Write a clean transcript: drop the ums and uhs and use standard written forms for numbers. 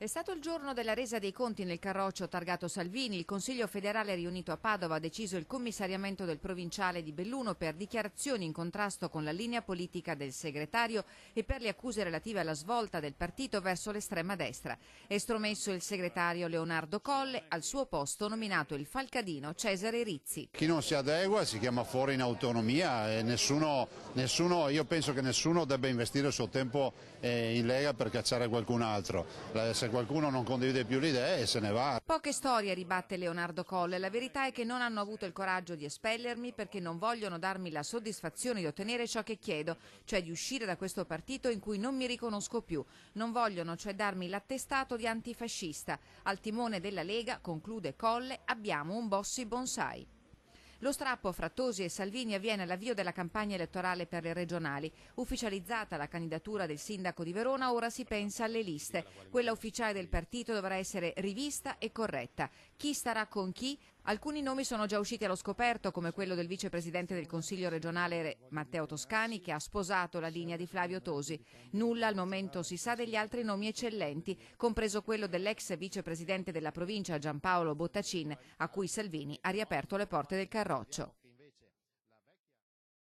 È stato il giorno della resa dei conti nel Carroccio targato Salvini. Il Consiglio federale riunito a Padova ha deciso il commissariamento del provinciale di Belluno per dichiarazioni in contrasto con la linea politica del segretario e per le accuse relative alla svolta del partito verso l'estrema destra. Estromesso il segretario Leonardo Colle, al suo posto nominato il falcadino Cesare Rizzi. Chi non si adegua si chiama fuori in autonomia e io penso che nessuno debba investire il suo tempo in Lega per cacciare qualcun altro. Se qualcuno non condivide più le idee se ne va. Poche storie, ribatte Leonardo Colle. La verità è che non hanno avuto il coraggio di espellermi perché non vogliono darmi la soddisfazione di ottenere ciò che chiedo, cioè di uscire da questo partito in cui non mi riconosco più. Non vogliono cioè darmi l'attestato di antifascista. Al timone della Lega, conclude Colle, abbiamo un Bossi Bonsai. Lo strappo fra Tosi e Salvini avviene all'avvio della campagna elettorale per le regionali. Ufficializzata la candidatura del sindaco di Verona, ora si pensa alle liste. Quella ufficiale del partito dovrà essere rivista e corretta. Chi starà con chi? Alcuni nomi sono già usciti allo scoperto, come quello del vicepresidente del Consiglio regionale Matteo Toscani, che ha sposato la linea di Flavio Tosi. Nulla al momento si sa degli altri nomi eccellenti, compreso quello dell'ex vicepresidente della provincia Giampaolo Bottacin, a cui Salvini ha riaperto le porte del Carroccio.